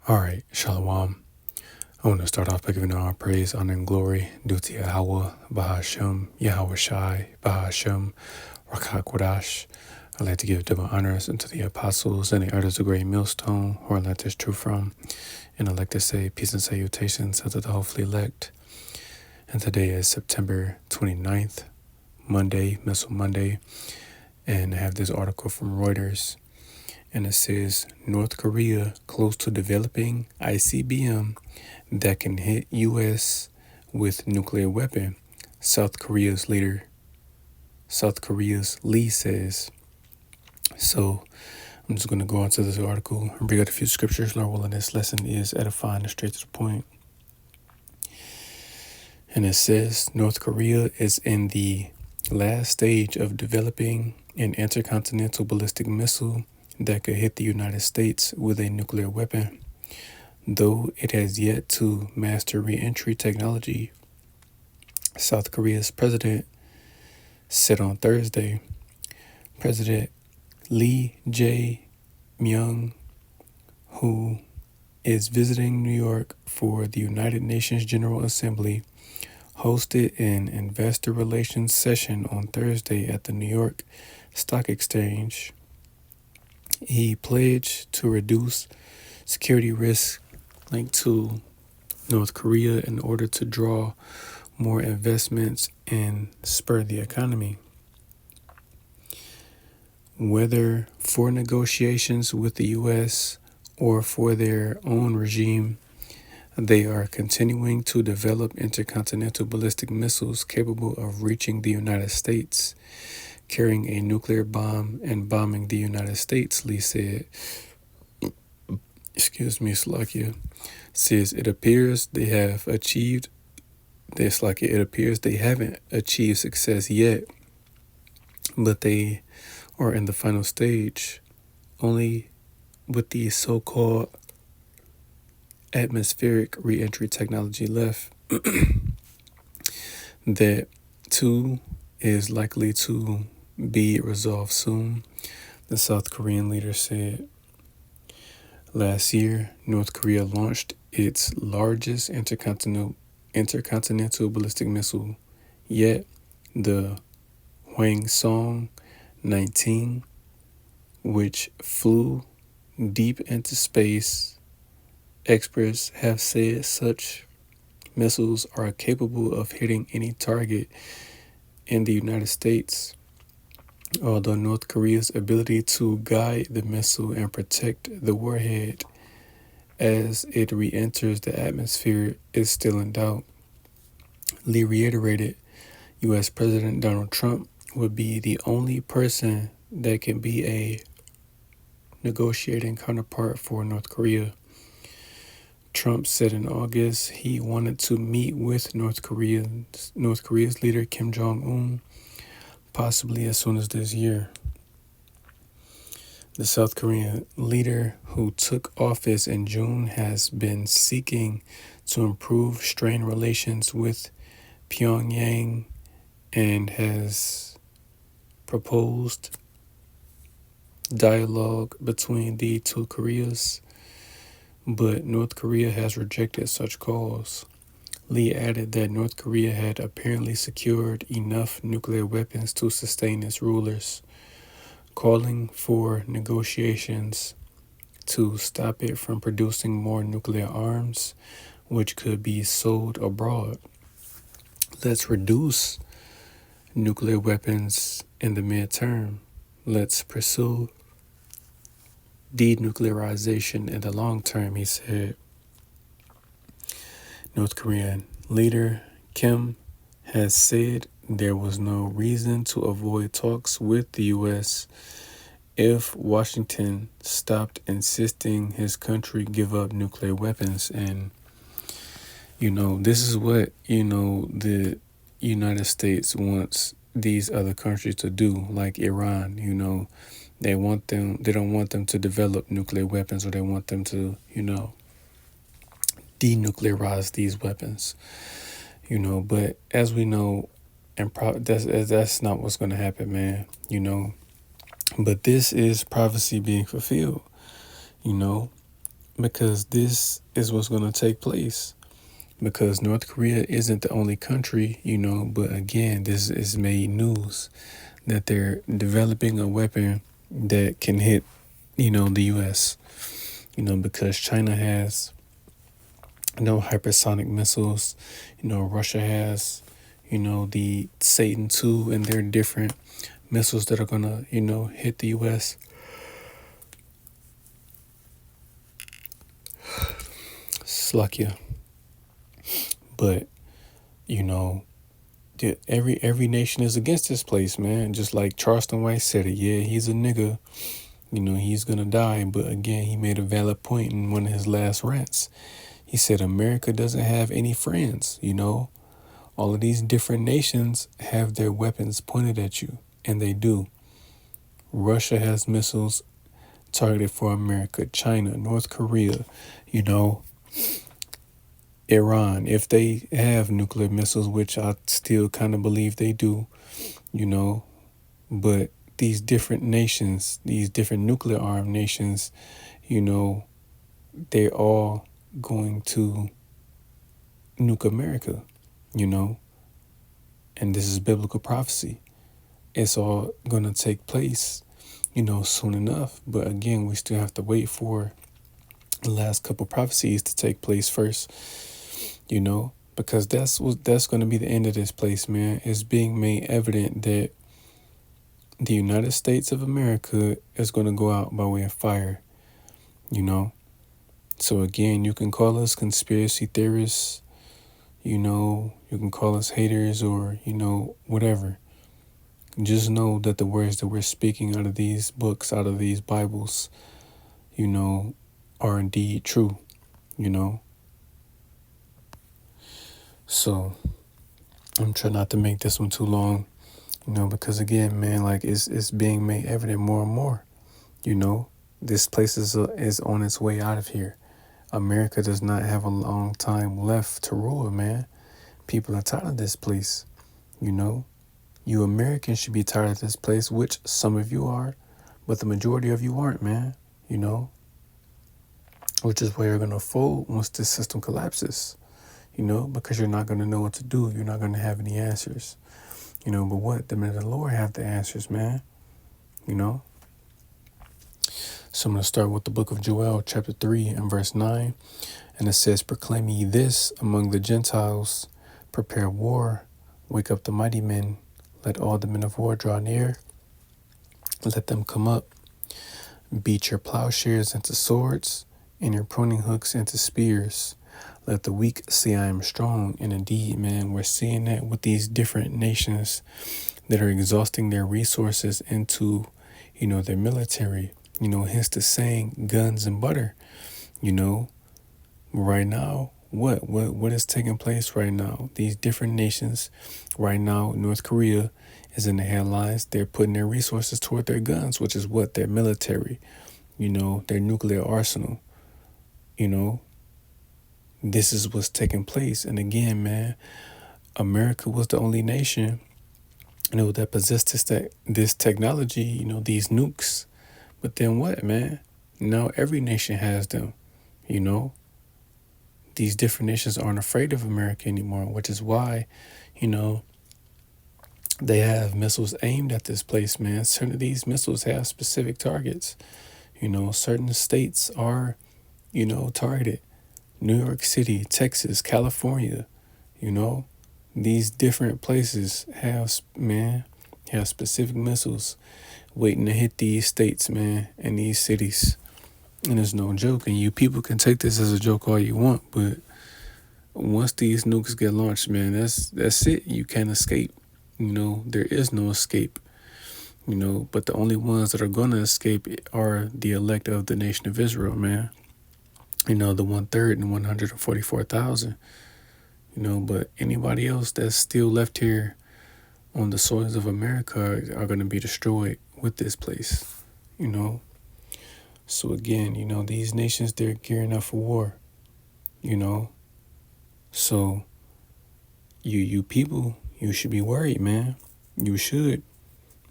All right, Shalom. I want to start off by giving all praise, honor, and glory due to Yahweh, Bahashem, Yahweh Shai, Bahashem, Rakah Kodash. I'd like to give double honors unto the apostles and the elders of Great Millstone, who I learned this truth from. And I'd like to say peace and salutations unto the hopefully elect. And today is September 29th, Monday, Missile Monday. And I have this article from Reuters. And it says, North Korea close to developing ICBM that can hit U.S. with nuclear weapon. South Korea's Lee says. So I'm just going to go on to this article and bring out a few scriptures. Lord willing, this lesson is edifying and straight to the point. And it says, North Korea is in the last stage of developing an intercontinental ballistic missile that could hit the United States with a nuclear weapon. Though it has yet to master re-entry technology, South Korea's president said on Thursday. President Lee Jae-myung, who is visiting New York for the United Nations General Assembly, hosted an investor relations session on Thursday at the New York Stock Exchange. He pledged to reduce security risks linked to North Korea in order to draw more investments and spur the economy. Whether for negotiations with the U.S. or for their own regime, they are continuing to develop intercontinental ballistic missiles capable of reaching the United States, carrying a nuclear bomb and bombing the United States, Lee said. Slakia says it appears they haven't achieved success yet, but they are in the final stage, only with the so-called atmospheric re-entry technology left. That too is likely to be resolved soon, the South Korean leader said. Last year, North Korea launched its largest intercontinental ballistic missile yet, the Hwasong 19, which flew deep into space. Experts have said such missiles are capable of hitting any target in the United States. Although North Korea's ability to guide the missile and protect the warhead as it re-enters the atmosphere is still in doubt. Lee reiterated U.S. President Donald Trump would be the only person that can be a negotiating counterpart for North Korea. Trump said in August he wanted to meet with North Korea's leader Kim Jong-un, possibly as soon as this year. The South Korean leader, who took office in June, has been seeking to improve strained relations with Pyongyang and has proposed dialogue between the two Koreas, but North Korea has rejected such calls. Lee added that North Korea had apparently secured enough nuclear weapons to sustain its rulers, calling for negotiations to stop it from producing more nuclear arms, which could be sold abroad. Let's reduce nuclear weapons in the midterm. Let's pursue denuclearization in the long term, he said. North Korean leader Kim has said there was no reason to avoid talks with the U.S. if Washington stopped insisting his country give up nuclear weapons. And, this is what, the United States wants these other countries to do, like Iran. They don't want them to develop nuclear weapons, or they want them to, denuclearize these weapons, but as we know, and that's not what's going to happen, man, but this is prophecy being fulfilled. because this is what's going to take place. Because North Korea isn't the only country, but again, this is made news that they're developing a weapon that can hit, the U.S., because China has, hypersonic missiles, Russia has, the Satan II, and they're different missiles that are going to, hit the U.S. Slakia. But, every nation is against this place, man. Just like Charleston White said it. Yeah, he's a nigga. He's gonna die. But again, he made a valid point in one of his last rants. He said America doesn't have any friends. All of these different nations have their weapons pointed at you, and they do. Russia has missiles targeted for America. China, North Korea, Iran, if they have nuclear missiles, which I still kind of believe they do, but these different nations, these different nuclear armed nations, they're all going to nuke America, and this is biblical prophecy. It's all going to take place, soon enough. But again, we still have to wait for the last couple prophecies to take place first, because that's going to be the end of this place, man. It's being made evident that the United States of America is going to go out by way of fire, So again, you can call us conspiracy theorists, you can call us haters or, whatever. Just know that the words that we're speaking out of these books, out of these Bibles, are indeed true, So I'm trying not to make this one too long, because again, man, like it's being made evident more and more, This place is on its way out of here. America does not have a long time left to rule, man. People are tired of this place, You Americans should be tired of this place, which some of you are, but the majority of you aren't, man, Which is why you're going to fold once this system collapses, because you're not going to know what to do. You're not going to have any answers, But what? The men of the Lord have the answers, man, So I'm going to start with the book of Joel, chapter 3 and verse 9. And it says, "Proclaim ye this among the Gentiles, prepare war, wake up the mighty men, let all the men of war draw near, let them come up, beat your plowshares into swords, and your pruning hooks into spears. Let the weak say I am strong." And indeed, man, we're seeing that with these different nations that are exhausting their resources into, their military, hence the saying, guns and butter, Right now, what is taking place right now? These different nations, right now, North Korea is in the headlines. They're putting their resources toward their guns, which is what? Their military, their nuclear arsenal, This is what's taking place. And again, man, America was the only nation, that possessed this technology, these nukes. But then what, man? Now every nation has them, These different nations aren't afraid of America anymore, which is why, they have missiles aimed at this place, man. Certain of these missiles have specific targets. Certain states are, targeted. New York City, Texas, California, These different places have specific missiles waiting to hit these states, man, and these cities. And it's no joke. And you people can take this as a joke all you want, but once these nukes get launched, man, that's it. You can't escape. There is no escape. But the only ones that are gonna escape are the elect of the nation of Israel, man. The 1/3 and 144,000. But anybody else that's still left here on the soils of America are going to be destroyed with this place, So again, these nations, they're gearing up for war, So you people, you should be worried, man. You should,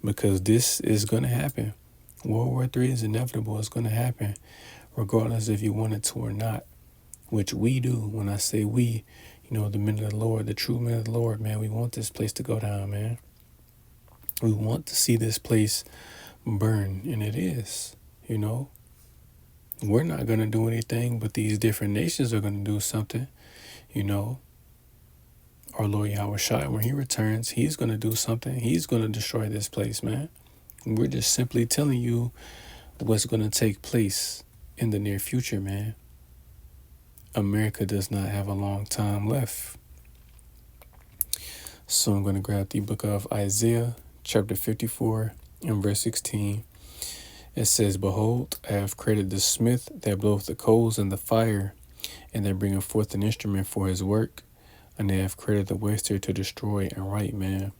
because this is going to happen. World War III is inevitable. It's going to happen. regardless if you wanted to or not, which we do. When I say we, the men of the Lord, the true men of the Lord, man, we want this place to go down, man. We want to see this place burn, and it is, We're not going to do anything, but these different nations are going to do something, Our Lord Yahweh Shai, when he returns, he's going to do something. He's going to destroy this place, man. We're just simply telling you what's going to take place in the near future, man. America does not have a long time left. So I'm going to grab the book of Isaiah, chapter 54, and verse 16. It says, Behold, I have created the smith that bloweth the coals in the fire, and that bringeth forth an instrument for his work, and they have created the waster to destroy and right, man.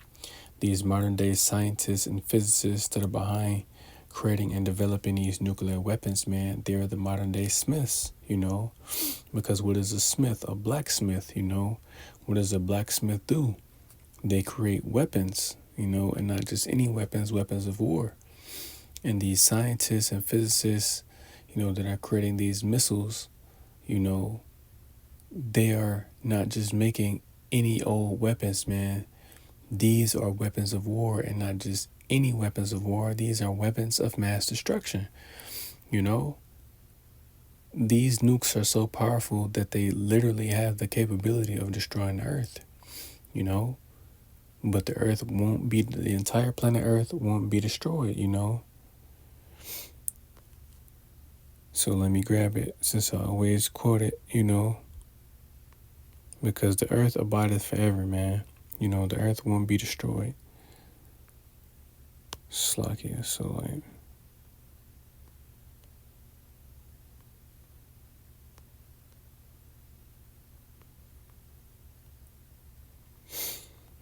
These modern day scientists and physicists that are behind creating and developing these nuclear weapons, man, they're the modern day smiths, because what is a smith? A blacksmith, What does a blacksmith do? They create weapons, and not just any weapons, weapons of war. And these scientists and physicists, that are creating these missiles, they are not just making any old weapons, man. These are weapons of war, and not just any weapons of war. These are weapons of mass destruction. These nukes are so powerful that they literally have the capability of destroying the earth, But the earth won't be, the entire planet Earth won't be destroyed, So let me grab it, since I always quote it, because the earth abideth forever, man. The earth won't be destroyed. Slakia, so like,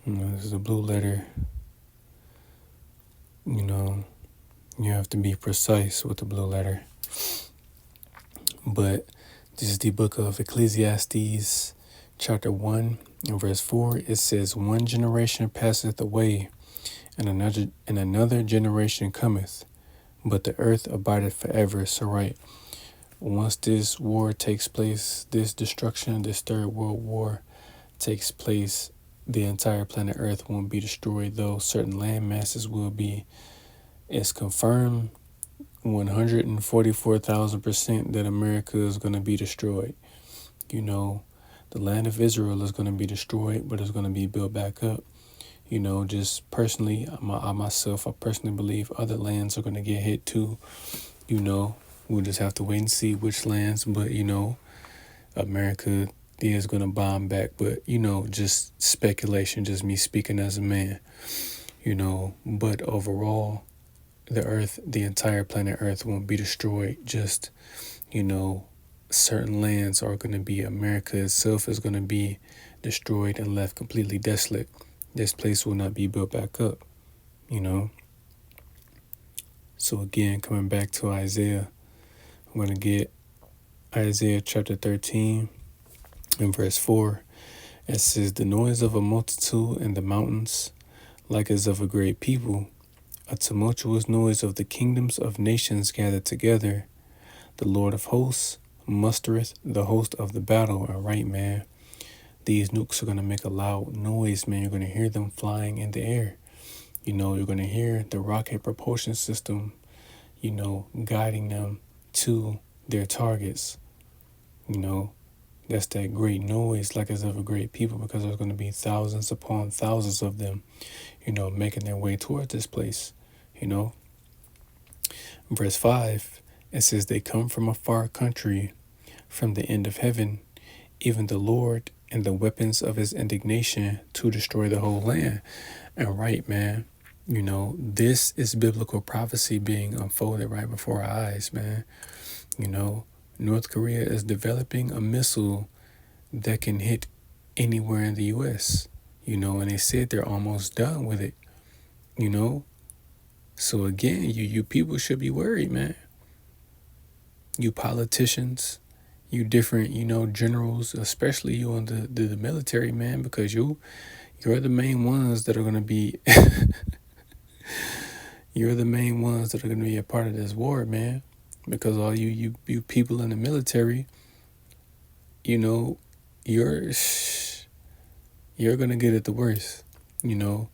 this is a blue letter. You have to be precise with the blue letter. But this is the book of Ecclesiastes, chapter 1, and verse 4. It says, One generation passeth away, and another generation cometh, but the earth abideth forever. So right, once this war takes place, this destruction, this third world war takes place, the entire planet Earth won't be destroyed, though certain land masses will be. It's confirmed 144,000% that America is going to be destroyed. The land of Israel is going to be destroyed, but it's going to be built back up. Just personally, I personally believe other lands are going to get hit too. We'll just have to wait and see which lands, but America is going to bomb back, but just speculation, just me speaking as a man, but overall, the entire planet Earth won't be destroyed. Just, certain lands are going to be, America itself is going to be destroyed and left completely desolate. This place will not be built back up, So again, coming back to Isaiah, I'm going to get Isaiah chapter 13 and verse 4. It says, The noise of a multitude in the mountains, like as of a great people, a tumultuous noise of the kingdoms of nations gathered together. The Lord of hosts mustereth the host of the battle. All right, man. These nukes are going to make a loud noise, man. You're going to hear them flying in the air. You're going to hear the rocket propulsion system, guiding them to their targets. That's that great noise, like as of a great people, because there's going to be thousands upon thousands of them, making their way towards this place. Verse 5, it says, They come from a far country, from the end of heaven, even the Lord and the weapons of his indignation to destroy the whole land. And right, man, this is biblical prophecy being unfolded right before our eyes, man. North Korea is developing a missile that can hit anywhere in the U.S., and they said they're almost done with it, So again, you people should be worried, man. You politicians, you different, generals, especially you on the military, man, because you're the main ones that are going to be, you're the main ones that are going to be a part of this war, man. because all you people in the military, you know, you're you're gonna get it the worst. You know,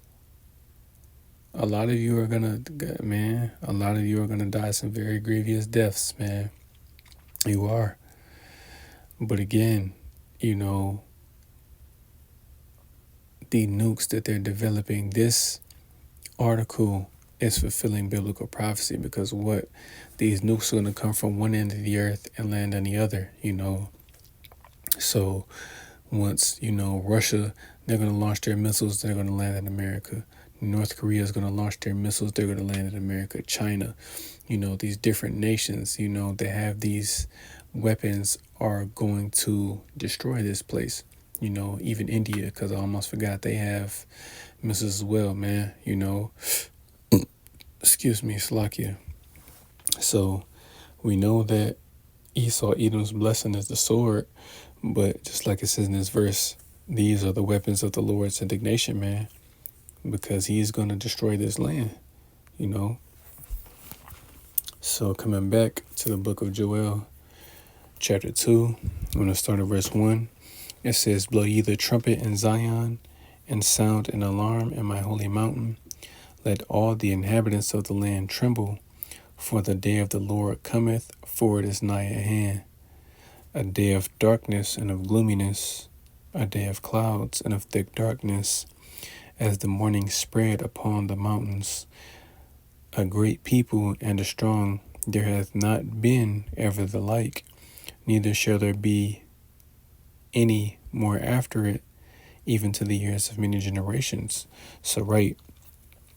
a lot of you are gonna, man, a lot of you are gonna die some very grievous deaths, man. You are. But again, you know, the nukes that they're developing, this article is fulfilling biblical prophecy, because what, these nukes are going to come from one end of the earth and land on the other, you know. So once, you know, Russia, they're going to launch their missiles, they're going to land in America. North Korea is going to launch their missiles, they're going to land in America. China, you know, these different nations, you know, that have these weapons are going to destroy this place. You know, even India, because I almost forgot they have missiles as well, man. You know, excuse me, Slovakia. So we know that Esau, Edom's blessing is the sword, but just like it says in this verse, these are the weapons of the Lord's indignation, man, because he's going to destroy this land, you know. So coming back to the book of Joel, chapter 2, I'm going to start at verse 1. It says, blow ye the trumpet in Zion, and sound an alarm in my holy mountain. Let all the inhabitants of the land tremble, for the day of the Lord cometh, for it is nigh at hand. A day of darkness and of gloominess, a day of clouds and of thick darkness, as the morning spread upon the mountains. A great people and a strong, there hath not been ever the like, neither shall there be any more after it, even to the years of many generations. So, right,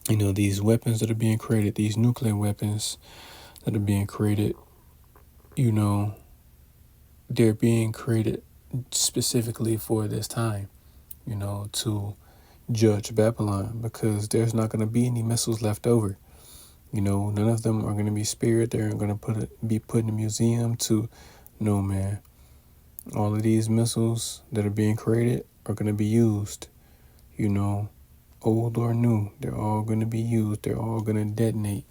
you know, these weapons that are being created, these nuclear weapons that are being created, you know, they're being created specifically for this time, you know, to judge Babylon, because there's not going to be any missiles left over. You know, none of them are going to be spared. They're going to be put in a museum to, no, man. All of these missiles that are being created are going to be used, you know, old or new. They're all going to be used. They're all going to detonate,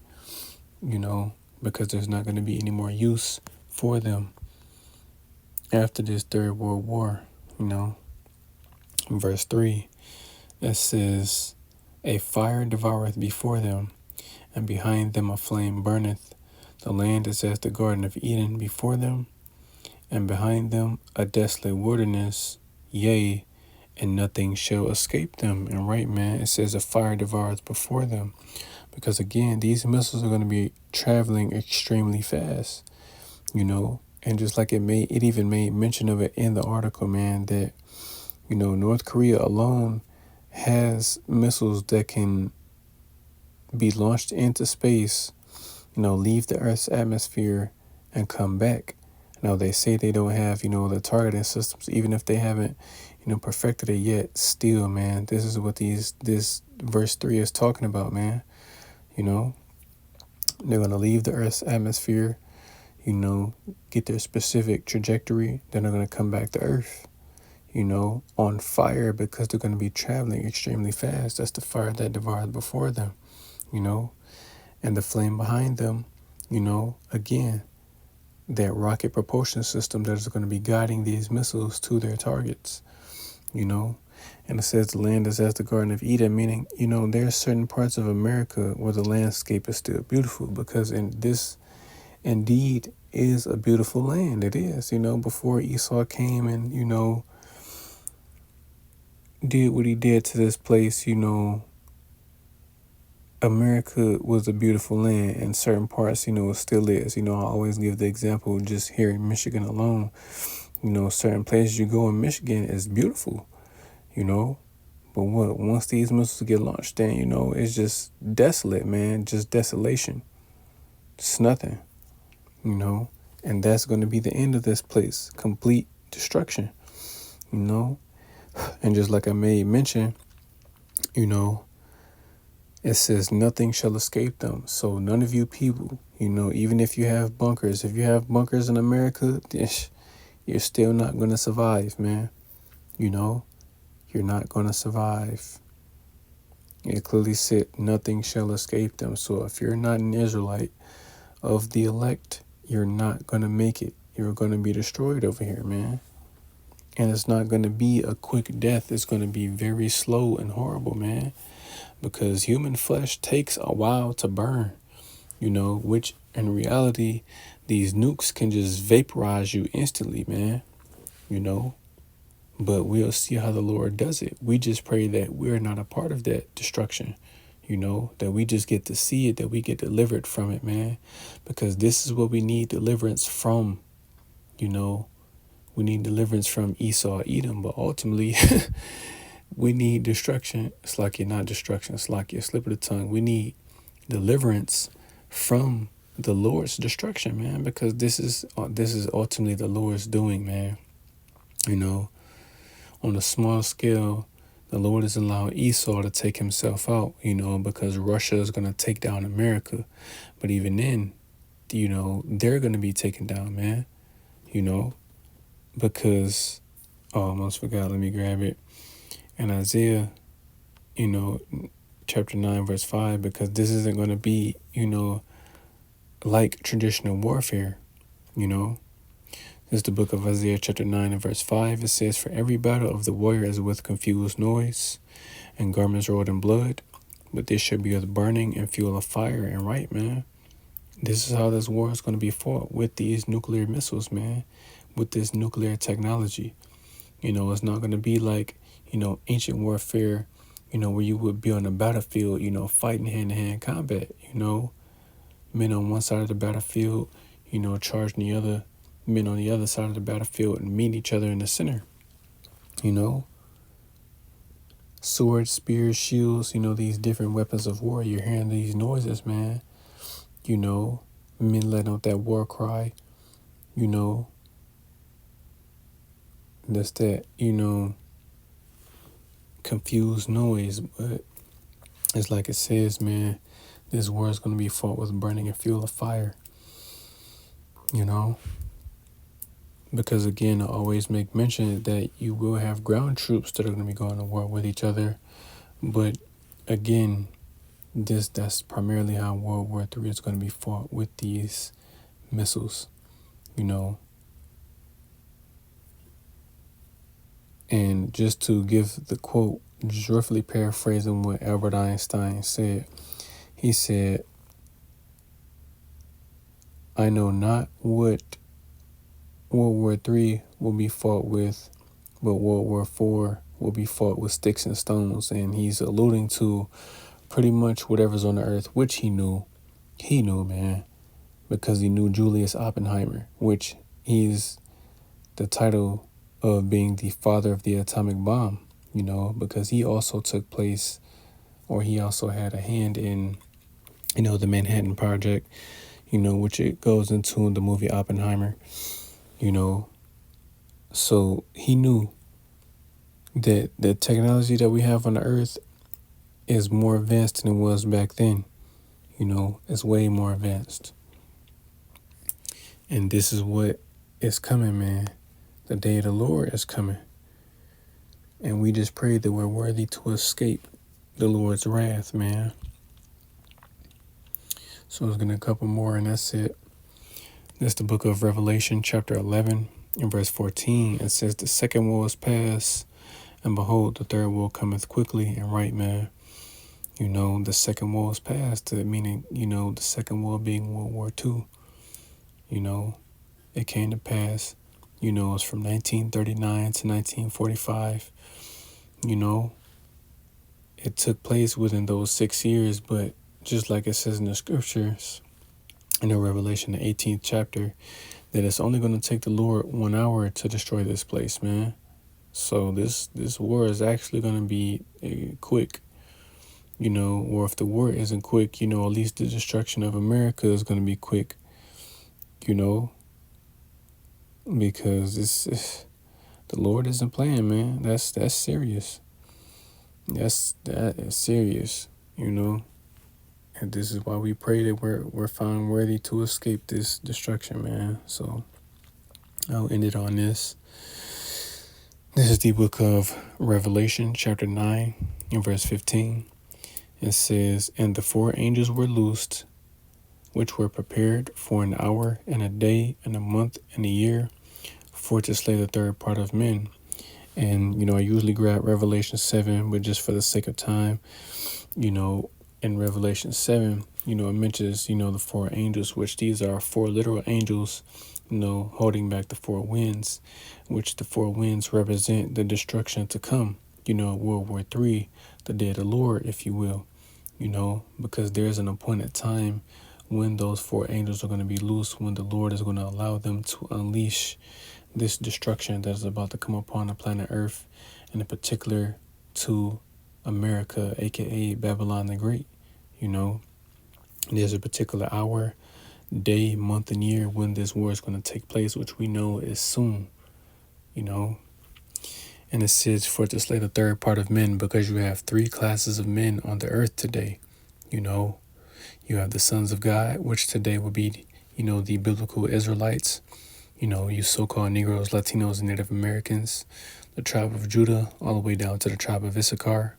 you know, because there's not going to be any more use for them after this Third World War, you know. In verse 3, it says, a fire devoureth before them, and behind them a flame burneth. The land is as the Garden of Eden before them, and behind them a desolate wilderness, yea, and nothing shall escape them. And right, man, it says a fire devours before them, because again, these missiles are going to be traveling extremely fast, you know. And just like it even made mention of it in the article, man, that, you know, North Korea alone has missiles that can be launched into space, you know, leave the Earth's atmosphere and come back. Now, they say they don't have, you know, the targeting systems, even if they haven't, you know, perfected it yet. Still, man, this is what this verse 3 is talking about, man. You know, they're going to leave the Earth's atmosphere, you know, get their specific trajectory. Then they're going to come back to Earth, you know, on fire, because they're going to be traveling extremely fast. That's the fire that devours before them, you know, and the flame behind them, you know, again, that rocket propulsion system that is going to be guiding these missiles to their targets, you know. And it says the land is as the Garden of Eden, meaning, you know, there's certain parts of America where the landscape is still beautiful, because this indeed is a beautiful land. It is, you know, before Esau came and, you know, did what he did to this place, you know, America was a beautiful land. In certain parts, you know, it still is. You know, I always give the example just here in Michigan alone. You know, certain places you go in Michigan is beautiful, you know. But once these missiles get launched, then, you know, it's just desolate, man. Just desolation. It's nothing, you know. And that's going to be the end of this place. Complete destruction, you know. And just like I made mention, you know, it says nothing shall escape them. So none of you people, you know, even if you have bunkers in America, you're still not going to survive, man. You know, you're not going to survive. It clearly said nothing shall escape them. So if you're not an Israelite of the elect, you're not going to make it. You're going to be destroyed over here, man. And it's not going to be a quick death. It's going to be very slow and horrible, man. Because human flesh takes a while to burn, which in reality, these nukes can just vaporize you instantly, man, But we'll see how the Lord does it. We just pray that we're not a part of that destruction, that we just get to see it, that we get delivered from it, man. Because this is what we need deliverance from, We need deliverance from Esau, Edom, but ultimately we need destruction. It's like you're not destruction. It's like you're slip of the tongue. We need deliverance from the Lord's destruction, man, because this is ultimately the Lord's doing, man. On a small scale, the Lord is allowing Esau to take himself out, because Russia is going to take down America. But even then, they're going to be taken down, man, because, I almost forgot, let me grab it. In Isaiah, chapter 9, verse 5, because this isn't going to be, like traditional warfare, This is the book of Isaiah chapter 9 and verse 5. It says, "For every battle of the warrior is with confused noise and garments rolled in blood, but this shall be with burning and fuel of fire." And right, man, this is how this war is going to be fought, with these nuclear missiles, man, with this nuclear technology. It's not going to be like, ancient warfare, where you would be on the battlefield, fighting hand-to-hand combat, men on one side of the battlefield, charging the other men on the other side of the battlefield and meet each other in the center. Swords, spears, shields, these different weapons of war. You're hearing these noises, man. Men letting out that war cry. That's that, confused noise. But it's like it says, man, this war is going to be fought with burning and fuel of fire. Because again, I always make mention that you will have ground troops that are going to be going to war with each other. But again, that's primarily how World War III is going to be fought, with these missiles, And just to give the quote, just roughly paraphrasing what Albert Einstein said, he said, "I know not what World War III will be fought with, but World War IV will be fought with sticks and stones." And he's alluding to pretty much whatever's on the earth, which he knew, man, because he knew Julius Oppenheimer, which is the title of being the father of the atomic bomb, because he also took place, or he also had a hand in, the Manhattan Project, which it goes into the movie Oppenheimer. So he knew that the technology that we have on the earth is more advanced than it was back then. It's way more advanced. And this is what is coming, man. The day of the Lord is coming. And we just pray that we're worthy to escape the Lord's wrath, man. So let's get a couple more, and that's it. That's the book of Revelation, chapter 11, and verse 14. It says, "The second woe is past, and behold, the third woe cometh quickly." And right, man, the second woe is past, meaning, the second woe being World War II. It came to pass, it's from 1939 to 1945. It took place within those 6 years, but just like it says in the scriptures, in the Revelation, the 18th chapter, that it's only going to take the Lord 1 hour to destroy this place, man. So this war is actually going to be quick, or if the war isn't quick, at least the destruction of America is going to be quick, because the Lord isn't playing, man. That's serious. That is serious, And this is why we pray that we're found worthy to escape this destruction, man. So I'll end it on this. This is the book of Revelation, chapter 9, and verse 15. It says, "And the 4 angels were loosed, which were prepared for an hour and a day and a month and a year, for to slay the third part of men. And, I usually grab Revelation 7, but just for the sake of time, in Revelation 7, it mentions, the four angels, which these are four literal angels, holding back the four winds, which the four winds represent the destruction to come, World War III, the day of the Lord, if you will, because there's an appointed time when those four angels are going to be loose, when the Lord is going to allow them to unleash this destruction that is about to come upon the planet Earth, and in particular to America, aka Babylon the Great. There's a particular hour, day, month, and year when this war is going to take place, which we know is soon. And it says, for to slay the third part of men, because you have three classes of men on the earth today. You have the sons of God, which today will be, the biblical Israelites, you so-called Negroes, Latinos, and Native Americans, the tribe of Judah, all the way down to the tribe of Issachar.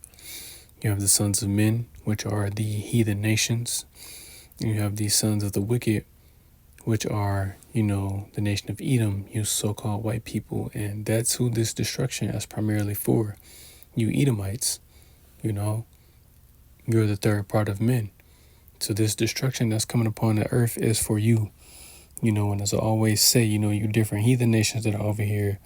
You have the sons of men, which are the heathen nations. You have the sons of the wicked, which are, the nation of Edom, you so-called white people. And that's who this destruction is primarily for. You Edomites, you're the third part of men. So this destruction that's coming upon the earth is for you. And as I always say, you different heathen nations that are over here.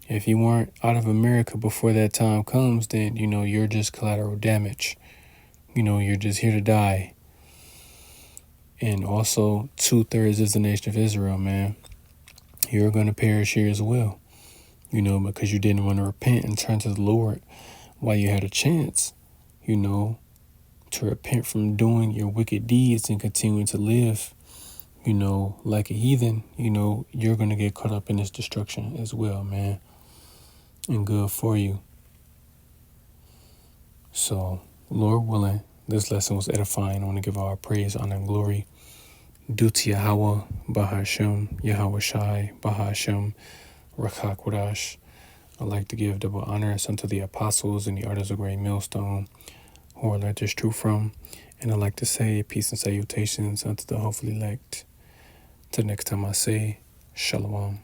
If you weren't out of America before that time comes, then, you're just collateral damage. You're just here to die. And also, 2/3 is the nation of Israel, man. You're going to perish here as well. Because you didn't want to repent and turn to the Lord while you had a chance, to repent from doing your wicked deeds and continuing to live, like a heathen, you're going to get caught up in this destruction as well, man. And good for you. So, Lord willing, this lesson was edifying. I want to give all praise, honor, and glory due to Yahweh, Bahashem, Yahweh Shai, Bahashem, Rakha Kodash. I'd like to give double honors unto the apostles and the artists of Great Millstone, who I learned this truth from. And I'd like to say peace and salutations unto the hopefully elect. Till next time I say, Shalom.